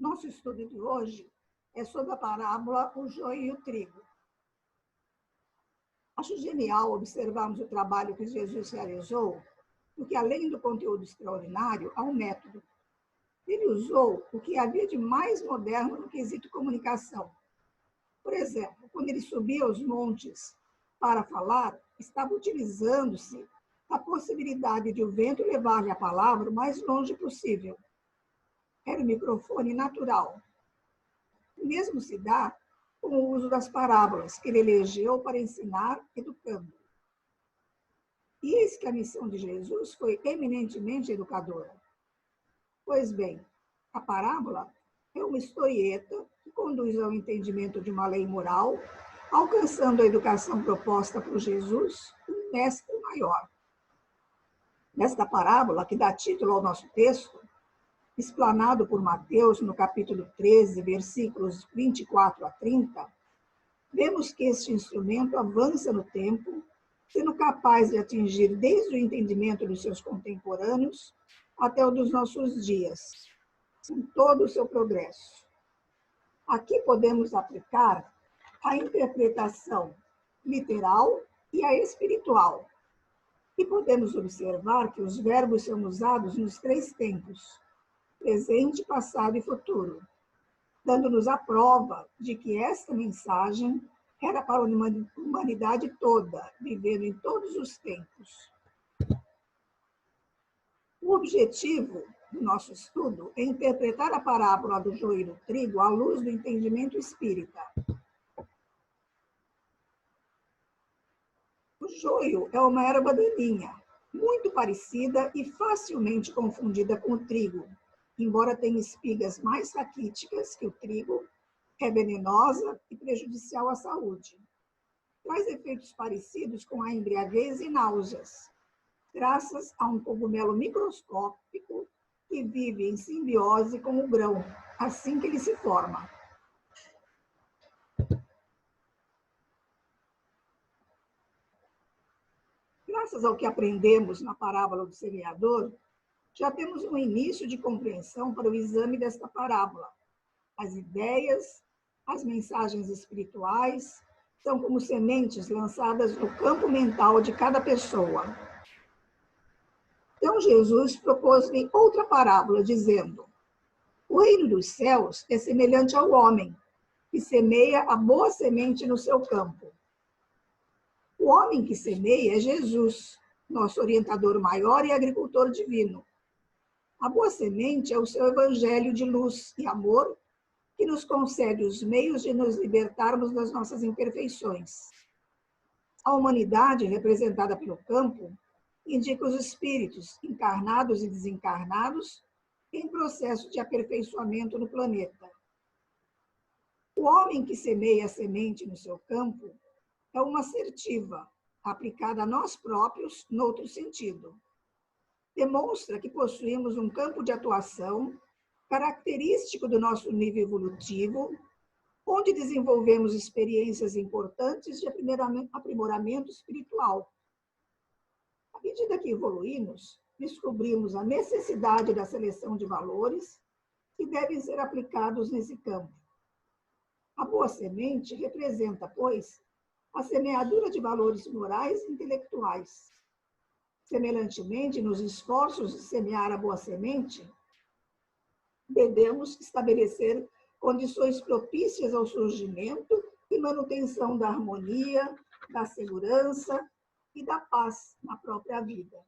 Nosso estudo de hoje é sobre a parábola O Joio e o Trigo. Acho genial observarmos o trabalho que Jesus realizou, porque além do conteúdo extraordinário, há um método. Ele usou o que havia de mais moderno no quesito comunicação. Por exemplo, quando ele subia aos montes para falar, estava utilizando-se da possibilidade de o vento levar-lhe a palavra o mais longe possível. Era o microfone natural. O mesmo se dá com o uso das parábolas que ele elegeu para ensinar educando. E eis que a missão de Jesus foi eminentemente educadora. Pois bem, a parábola é uma historieta que conduz ao entendimento de uma lei moral, alcançando a educação proposta por Jesus, um mestre maior. Nesta parábola, que dá título ao nosso texto, explanado por Mateus no capítulo 13, versículos 24 a 30, vemos que este instrumento avança no tempo, sendo capaz de atingir desde o entendimento dos seus contemporâneos até o dos nossos dias, em todo o seu progresso. Aqui podemos aplicar a interpretação literal e a espiritual. E podemos observar que os verbos são usados nos três tempos, presente, passado e futuro, dando-nos a prova de que esta mensagem era para a humanidade toda, vivendo em todos os tempos. O objetivo do nosso estudo é interpretar a parábola do joio e do trigo à luz do entendimento espírita. O joio é uma erva daninha, muito parecida e facilmente confundida com o trigo. Embora tenha espigas mais raquíticas que o trigo, é venenosa e prejudicial à saúde. Traz efeitos parecidos com a embriaguez e náuseas, graças a um cogumelo microscópico que vive em simbiose com o grão, assim que ele se forma. Graças ao que aprendemos na parábola do semeador, já temos um início de compreensão para o exame desta parábola. As ideias, as mensagens espirituais são como sementes lançadas no campo mental de cada pessoa. Então, Jesus propôs-lhe outra parábola, dizendo: o reino dos céus é semelhante ao homem, que semeia a boa semente no seu campo. O homem que semeia é Jesus, nosso orientador maior e agricultor divino. A boa semente é o seu evangelho de luz e amor, que nos concede os meios de nos libertarmos das nossas imperfeições. A humanidade, representada pelo campo, indica os espíritos, encarnados e desencarnados, em processo de aperfeiçoamento no planeta. O homem que semeia a semente no seu campo é uma assertiva, aplicada a nós próprios, noutro sentido. Demonstra que possuímos um campo de atuação característico do nosso nível evolutivo, onde desenvolvemos experiências importantes de aprimoramento espiritual. À medida que evoluímos, descobrimos a necessidade da seleção de valores que devem ser aplicados nesse campo. A boa semente representa, pois, a semeadura de valores morais e intelectuais. Semelhantemente, nos esforços de semear a boa semente, devemos estabelecer condições propícias ao surgimento e manutenção da harmonia, da segurança e da paz na própria vida.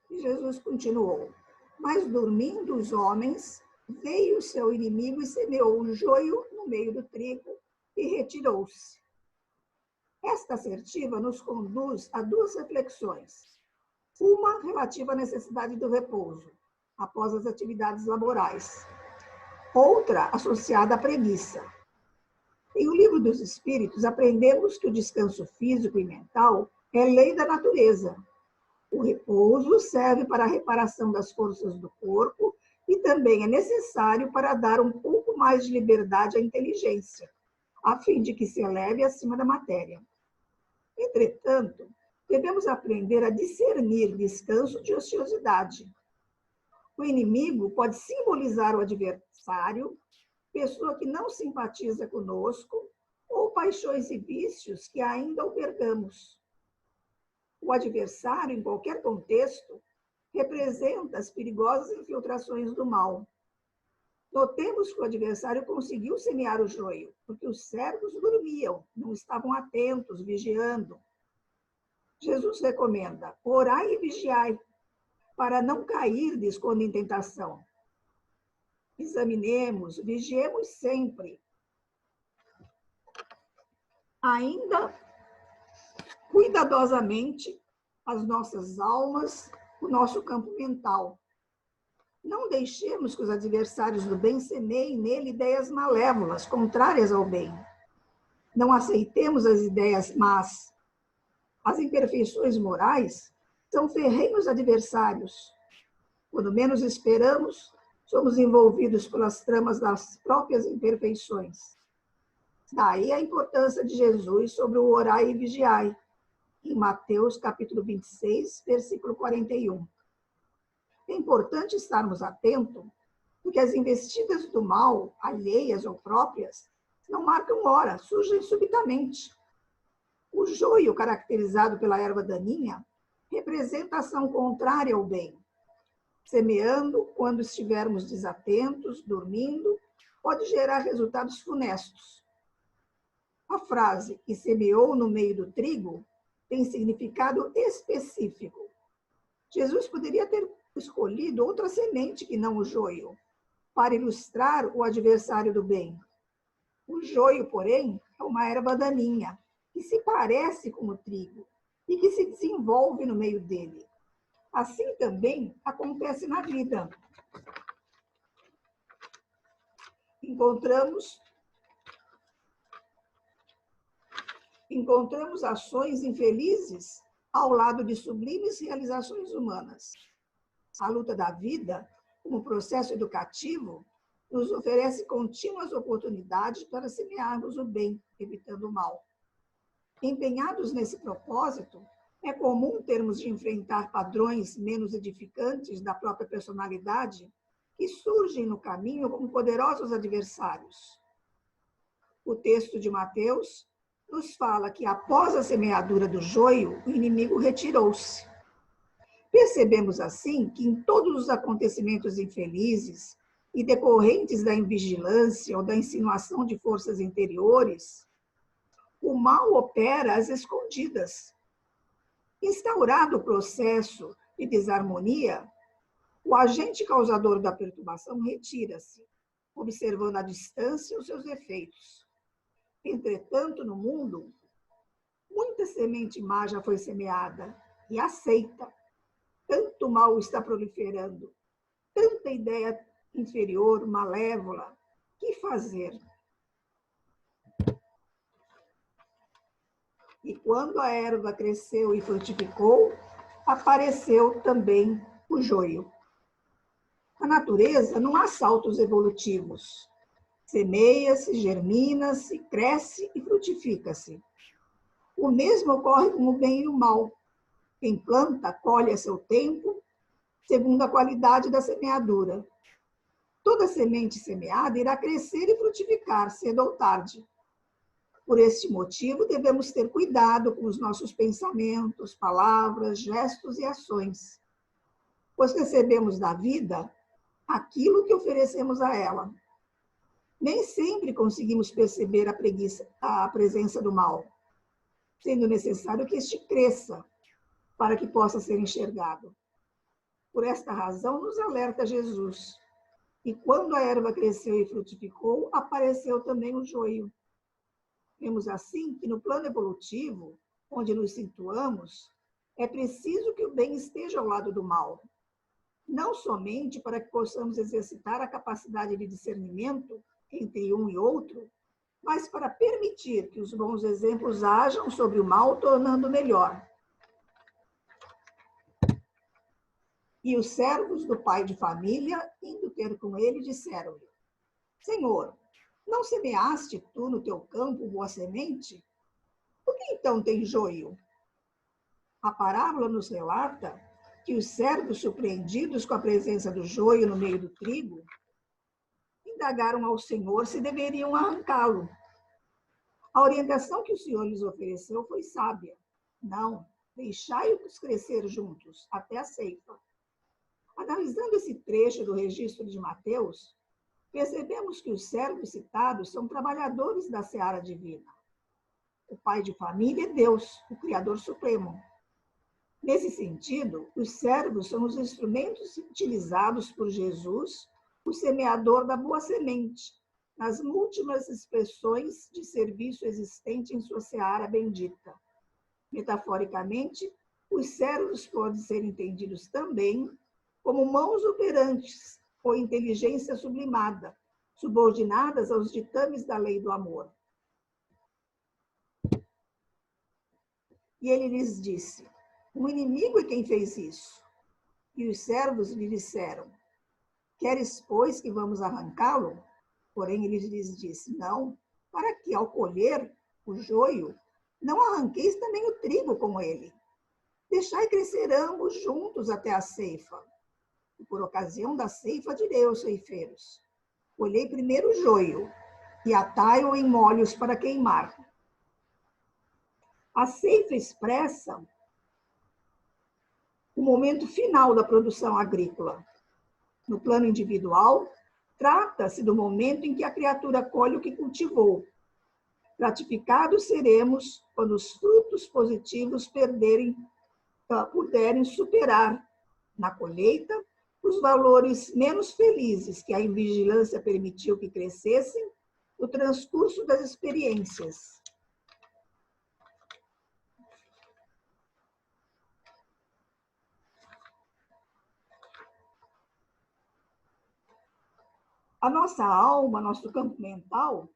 E Jesus continuou: mas dormindo os homens, veio o seu inimigo e semeou o joio no meio do trigo e retirou-se. Esta assertiva nos conduz a duas reflexões. Uma relativa à necessidade do repouso, após as atividades laborais. Outra associada à preguiça. Em O Livro dos Espíritos, aprendemos que o descanso físico e mental é lei da natureza. O repouso serve para a reparação das forças do corpo e também é necessário para dar um pouco mais de liberdade à inteligência, a fim de que se eleve acima da matéria. Entretanto, devemos aprender a discernir descanso de ociosidade. O inimigo pode simbolizar o adversário, pessoa que não simpatiza conosco, ou paixões e vícios que ainda albergamos. O adversário, em qualquer contexto, representa as perigosas infiltrações do mal. Notemos que o adversário conseguiu semear o joio, porque os servos dormiam, não estavam atentos, vigiando. Jesus recomenda: orai e vigiai, para não cairdes quando em tentação. Examinemos, vigiemos sempre. Ainda cuidadosamente as nossas almas, o nosso campo mental. Não deixemos que os adversários do bem semeiem nele ideias malévolas, contrárias ao bem. Não aceitemos as ideias más. As imperfeições morais são ferrenhos adversários. Quando menos esperamos, somos envolvidos pelas tramas das próprias imperfeições. Daí a importância de Jesus sobre o orai e vigiai, em Mateus capítulo 26, versículo 41. É importante estarmos atentos, porque as investidas do mal, alheias ou próprias, não marcam hora, surgem subitamente. O joio, caracterizado pela erva daninha, representa a ação contrária ao bem. Semeando, quando estivermos desatentos, dormindo, pode gerar resultados funestos. A frase "que semeou no meio do trigo" tem significado específico. Jesus poderia ter escolhido outra semente que não o joio, para ilustrar o adversário do bem. O joio, porém, é uma erva daninha, que se parece com o trigo e que se desenvolve no meio dele. Assim também acontece na vida. Encontramos ações infelizes ao lado de sublimes realizações humanas. A luta da vida, como processo educativo, nos oferece contínuas oportunidades para semearmos o bem, evitando o mal. Empenhados nesse propósito, é comum termos de enfrentar padrões menos edificantes da própria personalidade que surgem no caminho como poderosos adversários. O texto de Mateus nos fala que após a semeadura do joio, o inimigo retirou-se. Percebemos assim que em todos os acontecimentos infelizes e decorrentes da invigilância ou da insinuação de forças interiores, o mal opera às escondidas. Instaurado o processo de desarmonia, o agente causador da perturbação retira-se, observando à distância os seus efeitos. Entretanto, no mundo, muita semente má já foi semeada e aceita. Tanto mal está proliferando, tanta ideia inferior, malévola. Que fazer? E quando a erva cresceu e frutificou, apareceu também o joio. Na natureza não há saltos evolutivos. Semeia-se, germina-se, cresce e frutifica-se. O mesmo ocorre com o bem e o mal. Quem planta, colhe a seu tempo, segundo a qualidade da semeadura. Toda semente semeada irá crescer e frutificar, cedo ou tarde. Por este motivo, devemos ter cuidado com os nossos pensamentos, palavras, gestos e ações, pois recebemos da vida aquilo que oferecemos a ela. Nem sempre conseguimos perceber a presença do mal, sendo necessário que este cresça para que possa ser enxergado. Por esta razão, nos alerta Jesus. E quando a erva cresceu e frutificou, apareceu também o joio. Vemos assim que no plano evolutivo, onde nos situamos, é preciso que o bem esteja ao lado do mal. Não somente para que possamos exercitar a capacidade de discernimento entre um e outro, mas para permitir que os bons exemplos ajam sobre o mal, tornando melhor. E os servos do pai de família, indo ter com ele, disseram-lhe: Senhor, não semeaste tu no teu campo boa semente? Por que então tem joio? A parábola nos relata que os servos, surpreendidos com a presença do joio no meio do trigo, indagaram ao Senhor se deveriam arrancá-lo. A orientação que o Senhor lhes ofereceu foi sábia. Não, deixai-os crescer juntos, até a ceifa. Analisando esse trecho do registro de Mateus, percebemos que os servos citados são trabalhadores da seara divina. O pai de família é Deus, o Criador Supremo. Nesse sentido, os servos são os instrumentos utilizados por Jesus, o semeador da boa semente, nas múltiplas expressões de serviço existente em sua seara bendita. Metaforicamente, os servos podem ser entendidos também como mãos operantes ou inteligência sublimada, subordinadas aos ditames da lei do amor. E ele lhes disse: o inimigo é quem fez isso. E os servos lhe disseram: queres, pois, que vamos arrancá-lo? Porém, ele lhes disse: não, para que, ao colher o joio, não arranqueis também o trigo com ele. Deixai crescer ambos juntos até a ceifa. E por ocasião da ceifa direi aos ceifeiros: colhei primeiro o joio, e atai-o em molhos para queimar. A ceifa expressa o momento final da produção agrícola. No plano individual, trata-se do momento em que a criatura colhe o que cultivou. Gratificados seremos quando os frutos positivos puderem superar, na colheita, os valores menos felizes que a invigilância permitiu que crescessem no transcurso das experiências. A nossa alma, nosso campo mental,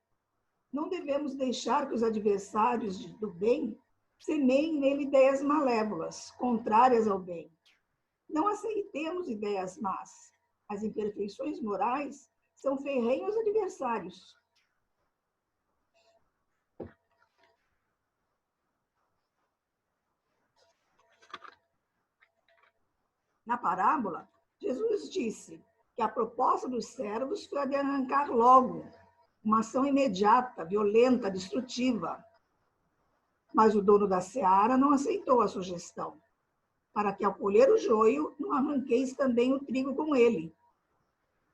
não devemos deixar que os adversários do bem semeiem nele ideias malévolas, contrárias ao bem. Não aceitemos ideias más. As imperfeições morais são ferrenhos adversários. Na parábola, Jesus disse que a proposta dos servos foi a de arrancar logo, uma ação imediata, violenta, destrutiva. Mas o dono da seara não aceitou a sugestão, para que, ao colher o joio, não arranqueis também o trigo com ele.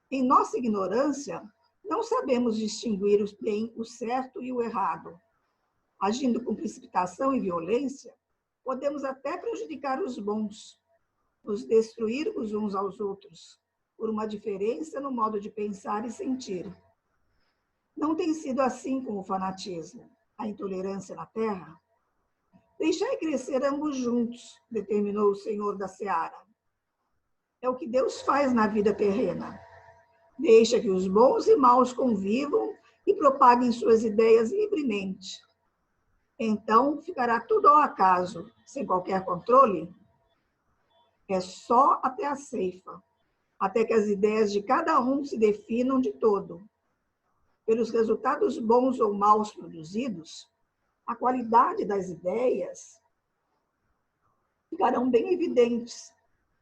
Em nossa ignorância, não sabemos distinguir bem o certo e o errado. Agindo com precipitação e violência, podemos até prejudicar os bons, nos destruir os uns aos outros, por uma diferença no modo de pensar e sentir. Não tem sido assim com o fanatismo, a intolerância na terra? Deixai crescer ambos juntos, determinou o Senhor da seara. É o que Deus faz na vida terrena. Deixa que os bons e maus convivam e propaguem suas ideias livremente. Então, ficará tudo ao acaso, sem qualquer controle? É só até a ceifa, até que as ideias de cada um se definam de todo. Pelos resultados bons ou maus produzidos, a qualidade das ideias ficarão bem evidentes.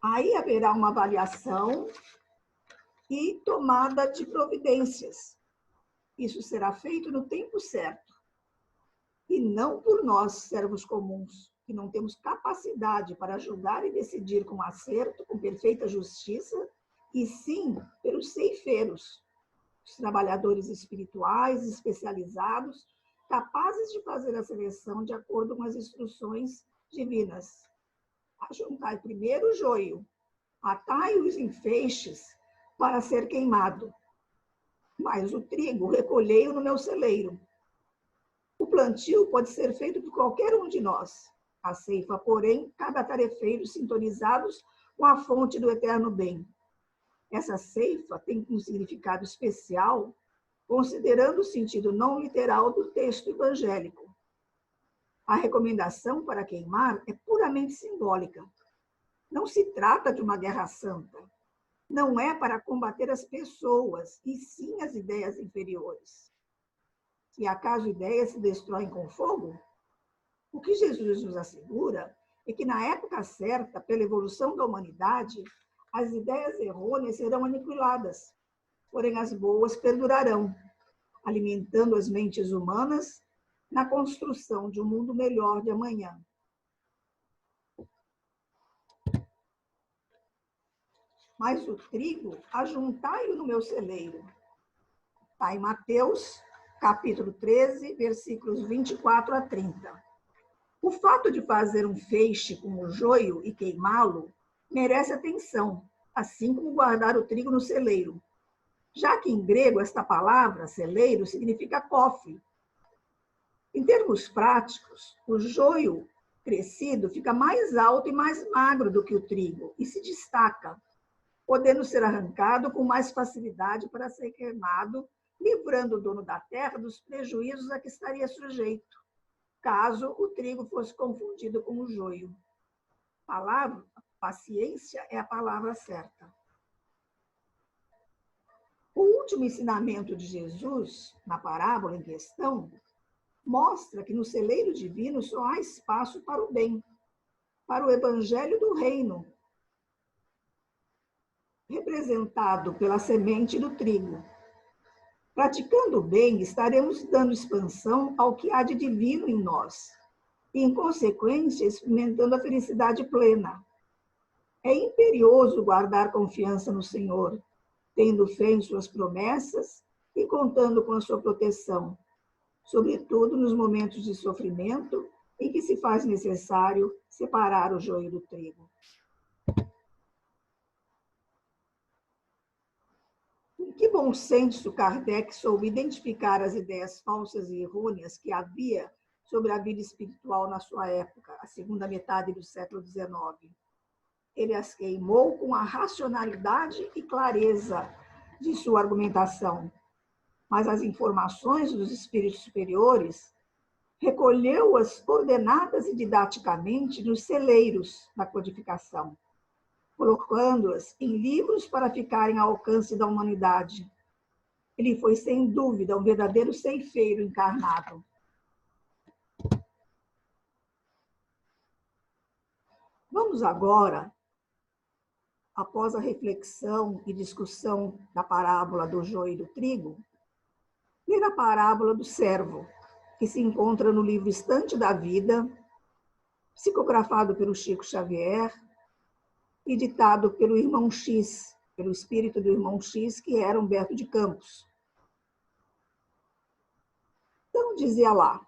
Aí haverá uma avaliação e tomada de providências. Isso será feito no tempo certo. E não por nós, servos comuns, que não temos capacidade para julgar e decidir com acerto, com perfeita justiça, e sim pelos ceifeiros, os trabalhadores espirituais especializados, capazes de fazer a seleção de acordo com as instruções divinas. Ajuntai primeiro o joio, atai-os em feixes para ser queimado, mas o trigo recolhei-o no meu celeiro. O plantio pode ser feito por qualquer um de nós. A ceifa, porém, cabe a tarefeiros sintonizados com a fonte do eterno bem. Essa ceifa tem um significado especial, considerando o sentido não literal do texto evangélico. A recomendação para queimar é puramente simbólica. Não se trata de uma guerra santa. Não é para combater as pessoas, e sim as ideias inferiores. E acaso ideias se destroem com fogo? O que Jesus nos assegura e que na época certa, pela evolução da humanidade, as ideias errôneas serão aniquiladas, porém as boas perdurarão, alimentando as mentes humanas na construção de um mundo melhor de amanhã. Mas o trigo, ajuntai-o no meu celeiro. Está em Mateus, capítulo 13, versículos 24 a 30. O fato de fazer um feixe com o joio e queimá-lo merece atenção, assim como guardar o trigo no celeiro, já que em grego esta palavra, celeiro, significa cofre. Em termos práticos, o joio crescido fica mais alto e mais magro do que o trigo e se destaca, podendo ser arrancado com mais facilidade para ser queimado, livrando o dono da terra dos prejuízos a que estaria sujeito, caso o trigo fosse confundido com o joio. Paciência é a palavra certa. O último ensinamento de Jesus, na parábola em questão, mostra que no celeiro divino só há espaço para o bem, para o evangelho do reino, representado pela semente do trigo. Praticando o bem, estaremos dando expansão ao que há de divino em nós, e, em consequência, experimentando a felicidade plena. É imperioso guardar confiança no Senhor, tendo fé em suas promessas e contando com a sua proteção, sobretudo nos momentos de sofrimento em que se faz necessário separar o joio do trigo. Com que bom senso Kardec soube identificar as ideias falsas e errôneas que havia sobre a vida espiritual na sua época, a segunda metade do século XIX. Ele as queimou com a racionalidade e clareza de sua argumentação, mas as informações dos espíritos superiores recolheu-as ordenadas e didaticamente nos celeiros da codificação, colocando-as em livros para ficarem ao alcance da humanidade. Ele foi, sem dúvida, um verdadeiro ceifeiro encarnado. Vamos agora, após a reflexão e discussão da parábola do joio e do trigo, ler a parábola do servo, que se encontra no livro Estante da Vida, psicografado pelo Chico Xavier e ditado pelo irmão X, pelo espírito do irmão X, que era Humberto de Campos. Então, dizia lá: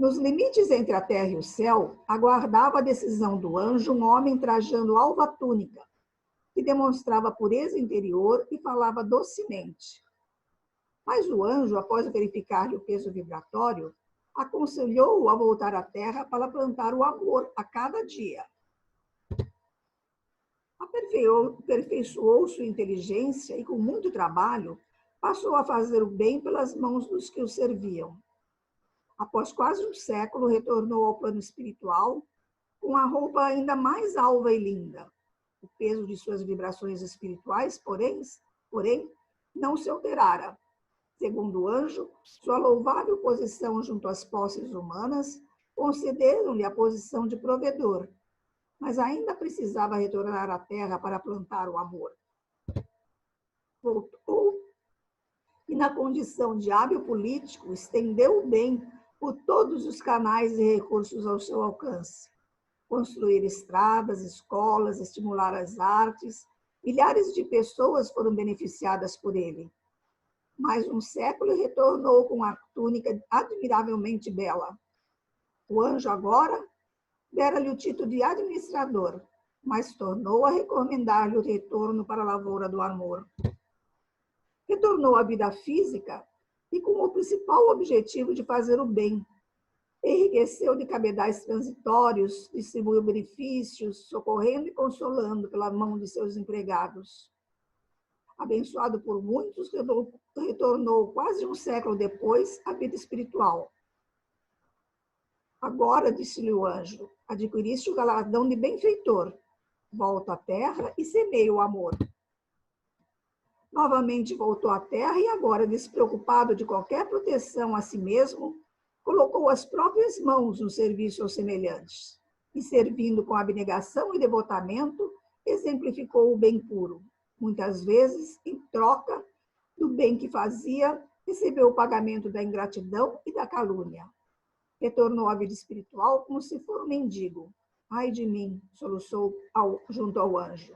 nos limites entre a terra e o céu, aguardava a decisão do anjo um homem trajando alva túnica, que demonstrava pureza interior e falava docemente. Mas o anjo, após verificar-lhe o peso vibratório, aconselhou-o a voltar à terra para plantar o amor a cada dia. Aperfeiçoou sua inteligência e, com muito trabalho, passou a fazer o bem pelas mãos dos que o serviam. Após quase um século, retornou ao plano espiritual com a roupa ainda mais alva e linda. O peso de suas vibrações espirituais, porém, não se alterara. Segundo o anjo, sua louvável posição junto às posses humanas concederam-lhe a posição de provedor, mas ainda precisava retornar à terra para plantar o amor. Voltou e, na condição de hábil político, estendeu o bem por todos os canais e recursos ao seu alcance. Construir estradas, escolas, estimular as artes, milhares de pessoas foram beneficiadas por ele. Mais um século retornou com a túnica admiravelmente bela. O anjo agora dera-lhe o título de administrador, mas tornou a recomendar-lhe o retorno para a lavoura do amor. Retornou à vida física e com o principal objetivo de fazer o bem. Enriqueceu de cabedais transitórios, distribuiu benefícios, socorrendo e consolando pela mão de seus empregados. Abençoado por muitos, retornou quase um século depois à vida espiritual. Agora, disse-lhe o anjo, adquiriste o galardão de benfeitor. Volta à terra e semeia o amor. Novamente voltou à terra e agora, despreocupado de qualquer proteção a si mesmo, colocou as próprias mãos no serviço aos semelhantes. e servindo com abnegação e devotamento, exemplificou o bem puro. Muitas vezes, em troca do bem que fazia, recebeu o pagamento da ingratidão e da calúnia. Retornou à vida espiritual como se for um mendigo. Ai de mim, soluçou junto ao anjo.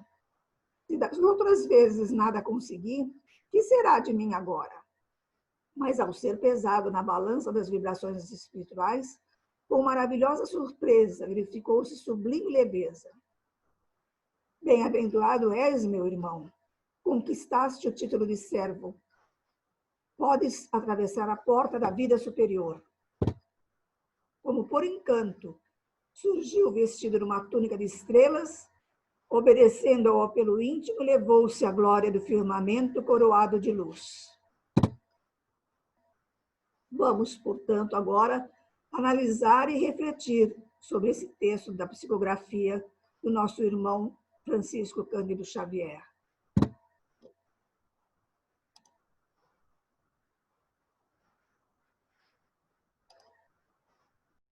Se das outras vezes nada consegui, que será de mim agora? Mas ao ser pesado na balança das vibrações espirituais, com maravilhosa surpresa, verificou-se sublime leveza. Bem-aventurado és, meu irmão, conquistaste o título de servo. Podes atravessar a porta da vida superior. Como por encanto, surgiu vestido numa túnica de estrelas, obedecendo ao apelo íntimo, levou-se à glória do firmamento coroado de luz. Vamos, portanto, agora analisar e refletir sobre esse texto da psicografia do nosso irmão Francisco Cândido Xavier.